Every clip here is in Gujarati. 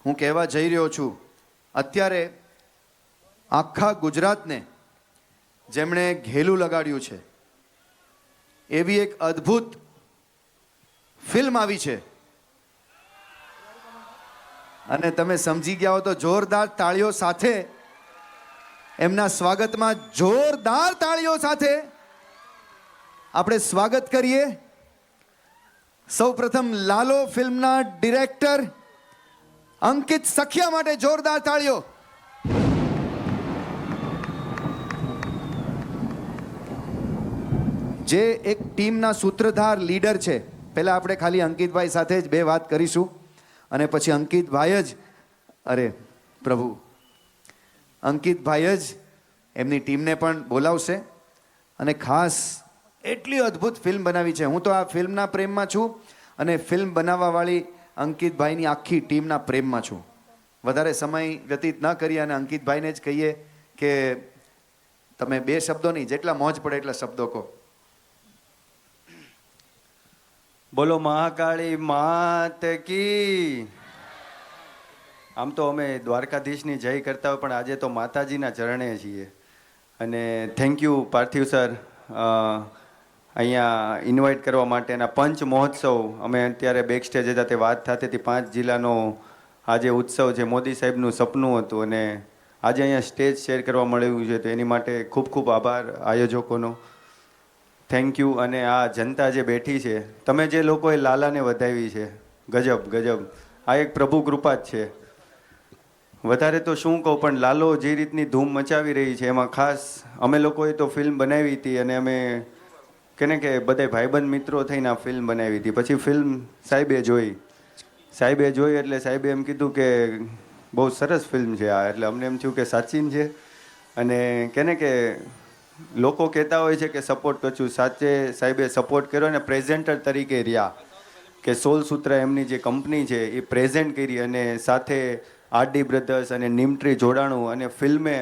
હું કહેવા જઈ રહ્યો છું, અત્યારે આખા ગુજરાતને જેમણે ઘેલું લગાડ્યું છે એવી એક અદ્ભુત ફિલ્મ આવી છે અને તમે સમજી ગયા હો તો જોરદાર તાળીઓ સાથે એમના સ્વાગતમાં જોરદાર તાળીઓ સાથે આપણે સ્વાગત કરીએ સૌપ્રથમ લાલો ફિલ્મના ડિરેક્ટર અંકિત સખિયા માટે જોરદાર તાળીઓ. જે એક ટીમના સૂત્રધાર લીડર છે. પહેલા આપણે ખાલી અંકિતભાઈ સાથે જ બે વાત કરીશું અને પછી અંકિતભાઈ જ પ્રભુ અંકિતભાઈ જ એમની ટીમને પણ બોલાવશે અને ખાસ એટલી અદ્ભુત ફિલ્મ બનાવી છે. હું તો આ ફિલ્મના પ્રેમમાં છું અને ફિલ્મ બનાવવાવાળી અંકિતભાઈની આખી ટીમના પ્રેમમાં છું. વધારે સમય વ્યતીત ન કરીએ અને અંકિતભાઈને જ કહીએ કે તમે બે શબ્દો નહીં, જેટલા મોજ પડે એટલા શબ્દો કહો. બોલો મહાકાળી માત કી. આમ તો અમે દ્વારકાધીશની જય કરતા હોય પણ આજે તો માતાજીના ચરણે છીએ અને થેન્ક યુ પાર્થિવ સર અહીંયા ઇન્વાઇટ કરવા માટેના પંચ મહોત્સવ. અમે અત્યારે બેક સ્ટેજ હતા તે વાત થતી હતી 5 જિલ્લાનો આજે ઉત્સવ છે. મોદી સાહેબનું સપનું હતું અને આજે અહીંયા સ્ટેજ શેર કરવા મળ્યું છે તો એની માટે ખૂબ ખૂબ આભાર આયોજકોનો. Thank you. અને આ જનતા જે બેઠી છે, તમે જે લોકોએ લાલાને વધાવી છે, ગજબ ગજબ. આ એક પ્રભુ કૃપા જ છે. વધારે તો શું કહું, પણ લાલો જે રીતની ધૂમ મચાવી રહી છે એમાં ખાસ અમે લોકોએ તો ફિલ્મ બનાવી હતી અને અમે કેને કે બધા ભાઈબંધ મિત્રો થઈને આ ફિલ્મ બનાવી હતી. પછી ફિલ્મ સાહેબે જોઈ એટલે સાહેબે એમ કીધું કે બહુ સરસ ફિલ્મ છે આ. એટલે અમને એમ થયું કે સાચી છે અને કેને કે લોકો કહેતા હોય છે કે સપોર્ટ કરશું, સાચે સાહેબે સપોર્ટ કર્યો અને પ્રેઝેન્ટર તરીકે રહ્યા કે 16 સૂત્ર એમની જે કંપની છે એ પ્રેઝેન્ટ કરી અને સાથે આરડી બ્રધર્સ અને નિમટ્રી જોડાણું અને ફિલ્મે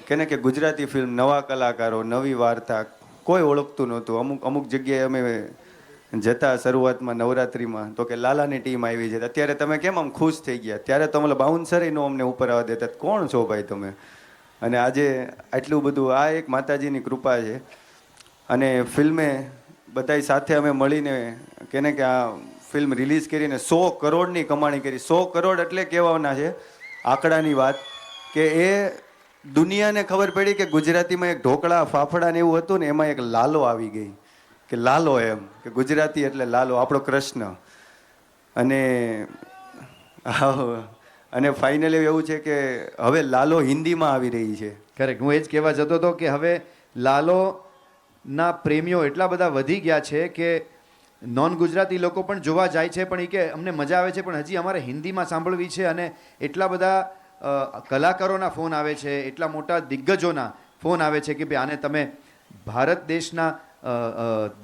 કેને કે ગુજરાતી ફિલ્મ, નવા કલાકારો, નવી વાર્તા, કોઈ ઓળખતું નહોતું. અમુક જગ્યાએ અમે જતા શરૂઆતમાં નવરાત્રિમાં તો કે લાલાની ટીમ આવી છે. અત્યારે તમે કેમ આમ ખુશ થઈ ગયા? ત્યારે તો મતલબ બાઉન્સરે નો અમને ઉપર આવવા દેતા, કોણ છો ભાઈ તમે? અને આજે આટલું બધું, આ એક માતાજીની કૃપા છે. અને ફિલ્મે બધા સાથે અમે મળીને કેને કે આ ફિલ્મ રિલીઝ કરીને 100 કરોડની કમાણી કરી. 100 કરોડ એટલે કહેવાના છે આંકડાની વાત કે એ દુનિયાને ખબર પડી કે ગુજરાતીમાં એક ઢોકળા ફાફડા ને એવું હતું ને એમાં એક લાલો આવી ગઈ કે લાલો એમ કે ગુજરાતી એટલે લાલો, આપણો કૃષ્ણ. અને ફાઇનલી એવું છે કે હવે લાલો હિન્દીમાં આવી રહી છે. કરેક્ટ. હું એ જ કહેવા જતો હતો કે હવે લાલોના પ્રેમીઓ એટલા બધા વધી ગયા છે કે નોન ગુજરાતી લોકો પણ જોવા જાય છે, પણ એ કે અમને મજા આવે છે પણ હજી અમારે હિન્દીમાં સાંભળવી છે. અને એટલા બધા કલાકારોના ફોન આવે છે, એટલા મોટા દિગ્ગજોના ફોન આવે છે કે ભાઈ આને તમે ભારત દેશના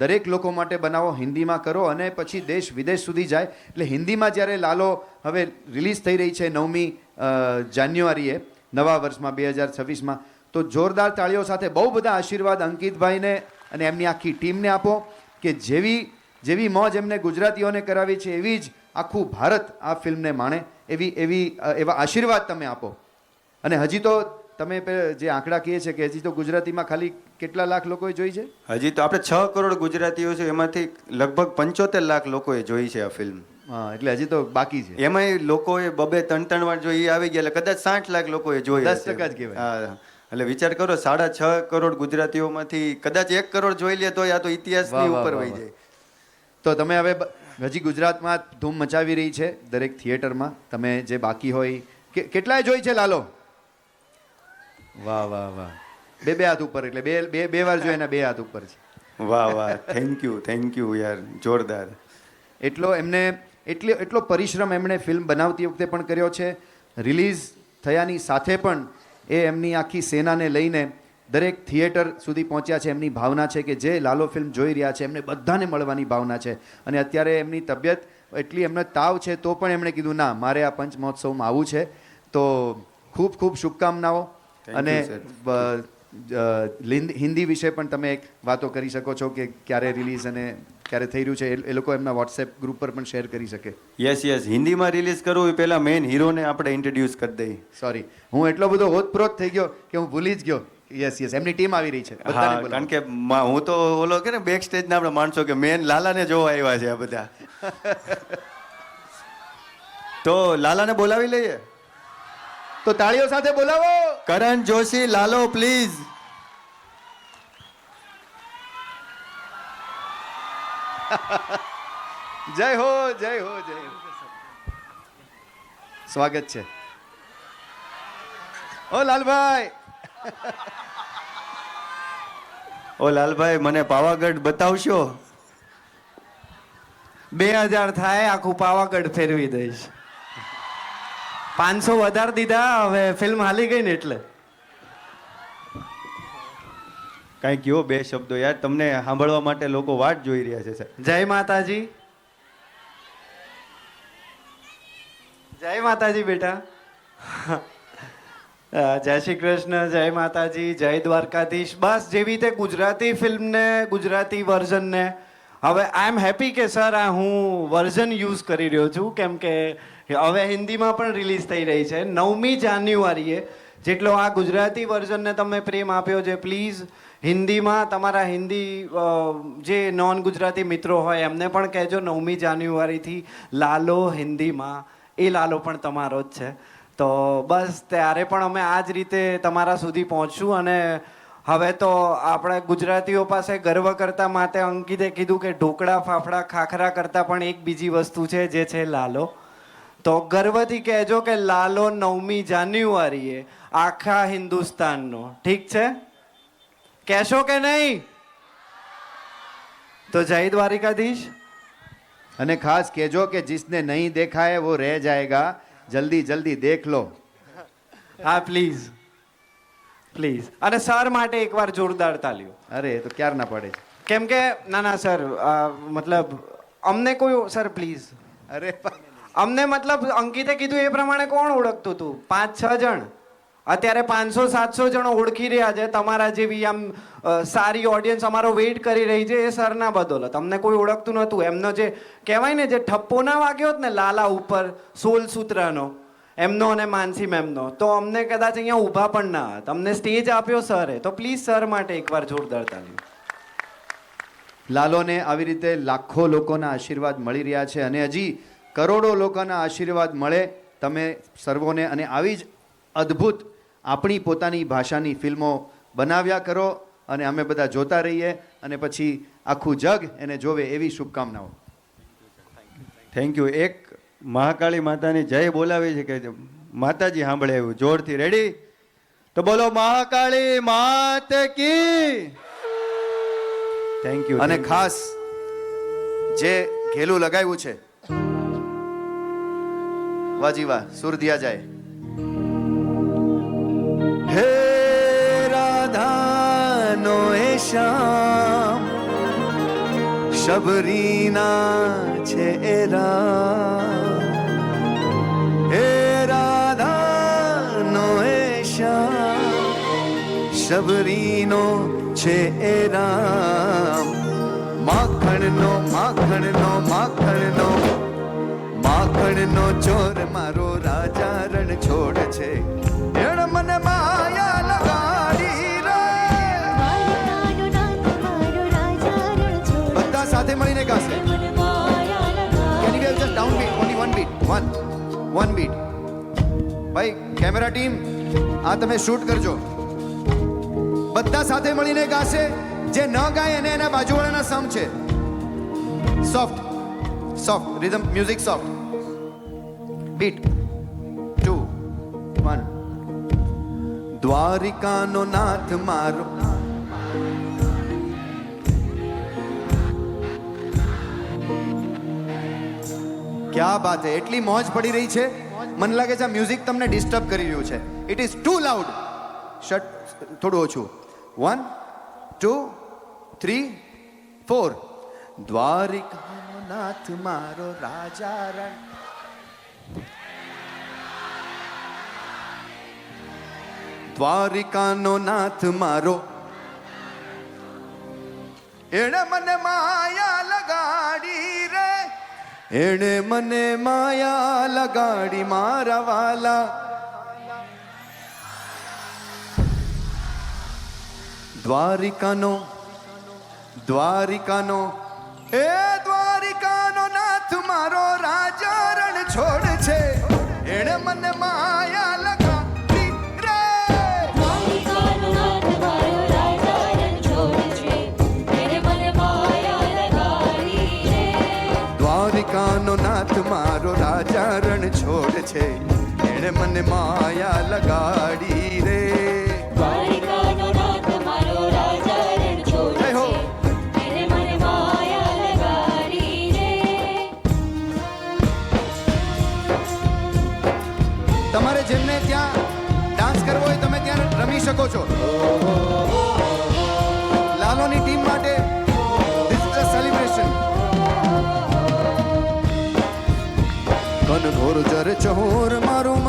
દરેક લોકો માટે બનાવો, હિન્દીમાં કરો અને પછી દેશ વિદેશ સુધી જાય. એટલે હિન્દીમાં જ્યારે લાલો હવે રિલીઝ થઈ રહી છે 9મી જાન્યુઆરીએ નવા વર્ષમાં 2026માં, તો જોરદાર તાળીઓ સાથે બહુ બધા આશીર્વાદ અંકિતભાઈને અને એમની આખી ટીમને આપો કે જેવી મોજ એમને ગુજરાતીઓને કરાવી છે એવી જ આખું ભારત આ ફિલ્મને માણે, એવા આશીર્વાદ તમે આપો. અને હજી તો તમે જે આંકડા કહીએ છે કે હજી તો ગુજરાતીમાં ખાલી કેટલા લાખ લોકોએ જોઈ છે? હજી તો આપણે 6 કરોડ ગુજરાતીઓ છે, એમાંથી લગભગ 75 લાખ લોકોએ જોઈ છે આ ફિલ્મ. હા, એટલે હજી તો બાકી છે. એમાંય લોકોએ 2-3 વાર જોઈ આવી ગયા એટલે કદાચ 60 લાખ લોકોએ જોઈ. 10% જ કહેવાય. હા, એટલે વિચાર કરો 6.5 કરોડ ગુજરાતીઓમાંથી કદાચ 1 કરોડ જોઈ લે તો આ તો ઇતિહાસની ઉપર વહી જાય. તો તમે હવે હજી ગુજરાતમાં ધૂમ મચાવી રહી છે દરેક થિયેટરમાં. તમે જે બાકી હોય કેટલાય જોઈ છે લાલો? વાહ વાહ વાહ. બે હાથ ઉપર, એટલે બે વાર જોઈ એના 2 હાથ ઉપર છે. વાહ વાહ, થેન્ક યુ યાર, જોરદાર. એટલો પરિશ્રમ એમણે ફિલ્મ બનાવતી વખતે પણ કર્યો છે, રિલીઝ થયાની સાથે પણ એ એમની આખી સેનાને લઈને દરેક થિયેટર સુધી પહોંચ્યા છે. એમની ભાવના છે કે જે લાલો ફિલ્મ જોઈ રહ્યા છે એમને બધાને મળવાની ભાવના છે. અને અત્યારે એમની તબિયત એટલી, એમને તાવ છે તો પણ એમણે કીધું ના, મારે આ પંચ મહોત્સવમાં આવવું છે. તો ખૂબ ખૂબ શુભકામનાઓ. અને હિન્દી વિશે પણ તમે એક વાતો કરી શકો છો કે ક્યારે રિલીઝ અને ક્યારે થઈ રહ્યું છે એ લોકો એમના વોટ્સએપ ગ્રુપ પર પણ શેર કરી શકે. યસ હિન્દીમાં રિલીઝ કરવું એ પહેલા મેઇન હીરોને આપણે ઇન્ટ્રોડ્યુસ કરી દઈએ. સોરી, હું એટલો બધો ઓતપ્રોત થઈ ગયો કે હું ભૂલી જ ગયો. યસ એમની ટીમ આવી રહી છે. હા, બધાને બોલાવો. કારણ કે હું તો ઓલો કે ને બેક સ્ટેજના આપણે માણસો કે મેન લાલાને જોવા આવ્યા છે આ બધા. તો લાલાને બોલાવી લઈએ. તો તાળીઓ સાથે બોલાવો. કરણ જોશી, લાલો પ્લીઝ. જય હો જય હો જય હો. સ્વાગત છે. ઓ લાલભાઈ. ઓ લાલભાઈ, મને પાવાગઢ બતાવશો? 2000 થાય, આખું પાવાગઢ ફેરવી દઈશ. 500 વધારે દીધા, હવે ફિલ્મ હાલી ગઈ ને એટલે. કાંઈ કયો બે શબ્દો યાર, તમને સાંભળવા માટે લોકો વાટ જોઈ રહ્યા છે સાહેબ. જય માતાજી. જય માતાજી બેટા. જય શ્રી કૃષ્ણ, જય માતાજી, જય દ્વારકાધીશ. બસ જેવી રીતે ગુજરાતી ફિલ્મને, ગુજરાતી વર્ઝનને, હવે આઈ એમ હેપી કે સર આ હું વર્ઝન યુઝ કરી રહ્યો છું, કેમ કે હવે હિન્દીમાં પણ રિલીઝ થઈ રહી છે 9મી જાન્યુઆરીએ. જેટલો આ ગુજરાતી વર્ઝનને તમે પ્રેમ આપ્યો છે, પ્લીઝ હિન્દીમાં તમારા હિન્દી જે નોન ગુજરાતી મિત્રો હોય એમને પણ કહેજો 9મી જાન્યુઆરીથી લાલો હિન્દીમાં, એ લાલો પણ તમારો જ છે. તો બસ ત્યારે પણ અમે આ જ રીતે તમારા સુધી પહોંચશું. અને હવે તો આપણે ગુજરાતીઓ પાસે ગર્વ કરતા માટે અંકિતે કીધું કે ઢોકળા, ફાફડા, ખાખરા કરતાં પણ એક બીજી વસ્તુ છે જે છે લાલો. તો ગર્વથી કહેજો કે લાલો 9મી જાન્યુઆરીએ આખા હિન્દુસ્તાનનો. ઠીક છે? કહેશો કે નહીં? તો જય દ્વારિકાધીશ. અને ખાસ કહેજો કે जिसने नहीं देखा है वो रह जाएगा, જલ્દી જલ્દી દેખ લો. હા પ્લીઝ પ્લીઝ. અને સર માટે એકવાર જોરદાર તાલીઓ. અરે એ તો ક્યાર ના પડે છે. કેમ કે ના સર, મતલબ અમને કોઈ સર પ્લીઝ, અરે અમને મતલબ અંકિતે કીધું એ પ્રમાણે કોણ ઓળખતું હતું? 5-6 જણ. અત્યારે 500-700 જણો ઓળખી રહ્યા છે. તમારા જેવી આમ સારી ઓડિયન્સ અમારો વેઇટ કરી રહી છે, એ સરના બદોલત. અમને કોઈ ઓળખતું નહોતું. એમનો જે કહેવાય ને, જે ઠપ્પો ના વાગ્યો હોત ને લાલા ઉપર 16 સૂત્રનો, એમનો અને માનસી મેમનો, તો અમને કદાચ અહીંયા ઊભા પણ ના હોત. અમને સ્ટેજ આપ્યો સરે. તો પ્લીઝ સર માટે એકવાર જોરદાર તાલી. લાલોને આવી રીતે લાખો લોકોના આશીર્વાદ મળી રહ્યા છે અને હજી કરોડો લોકોના આશીર્વાદ મળે તમે સર્વોને. અને આવી જ અદ્ભુત આપણી પોતાની ભાષાની ફિલ્મો બનાવ્યા કરો અને અમે બધા જોતા રહીએ અને પછી આખું જગ એને જોવે એવી શુભકામનાઓ. Thank you. એક મહાકાળી માતાની જય બોલાવી છે કે માતાજી સાંભળે એવું જોરથી. રેડી? તો બોલો મહાકાળી માત કી. Thank you. અને ખાસ જે ઘેલું લગાવ્યું છે, વાજી વાહ, સુર દિયા જાય. હે રાધાનો એ શ્યામ, શબરીના છે એ રામ. હે રાધાનો એ શ્યામ, શબરીનો છે એ રામ. માખણનો માખણનો માખણનો માખણનો ચોર મારો રાજા રણ છોડ છે. એણ મને માયા લગાડી રે. બધા સાથે મળીને ગાશે. Can you just down beat, only one beat, one beat. ભાઈ કેમેરા ટીમ, આ તમે શૂટ કરજો. બધા સાથે મળીને ગાશે. જે ન ગાય એને એના બાજુવાળાના સમ છે. Soft soft rhythm, music soft. Bit 2 1. દ્વારિકાનો નાથ મારો, ક્યા બાત હે. એટલી મોજ પડી રહી છે, મને લાગે છે આ મ્યુઝિક તમને ડિસ્ટર્બ કરી રહ્યું છે. It is too loud. Shut, થોડું ઓછું. 1 2 3 4. દ્વારિકાનો નાથ મારો રાજા રણ. દ્વારિકાનો નાથ મારો. એણે મને માયા લગાડી રે, એણે મને માયા લગાડી મારા વાલા. દ્વારિકાનો દ્વારિકાનો એ દ્વારિકાનો નાથ મારો રાજા રણ છોડ છે, એણે મને માયા લગાડી રે. દ્વારિકાનો નાથ મારો રાજા રણ છોડ છે, એણે મને માયા લગાડી રે. દ્વારિકાનો નાથ મારો રાજા રણ છોડ છે, એણે મને માયા લગાડી રે. દ્વારિકાનો નાથ મારો રાજા રણ છોડ જય હો. છે, એણે મને માયા લગાડી રે. તમારે જેમને ત્યાં ડાન્સ કરવો હોય તમે ત્યાં રમી શકો છો. લાલોની ટીમ માટે ધીસ ઇઝ અ સેલિબ્રેશન. કન ઘોર જર ચહોર મારું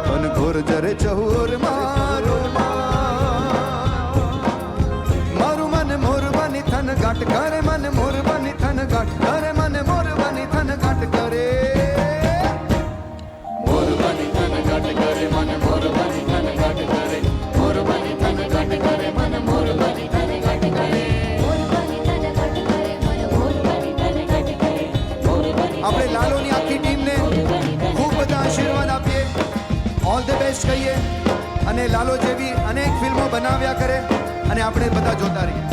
કન ઘોર જર ચહોર મારું મારું મન મોર બની થન ગાંઠ કરે, મન મોર બની થન ગાંઠ કરે, મન મોર બની થન ગાંઠ કરે. મોર બની થન ગાંઠ કરે, મન મોર બની થન ગાંઠ કરે, મોર બની થન ગાંઠ કરે, મન મોર બની થન ગાંઠ કરે. મોર બની તન ઘટ કરે, મને મોર બની તન ઘટ કરે, મોર બની આપણે લાલોની આખી ટીમને ખૂબ બધા આશીર્વાદ આપીએ, ઓલ ધ બેસ્ટ કહીએ અને લાલો જેવી અનેક ફિલ્મો બનાવ્યા કરે અને આપણે બધા જોતા રહીએ.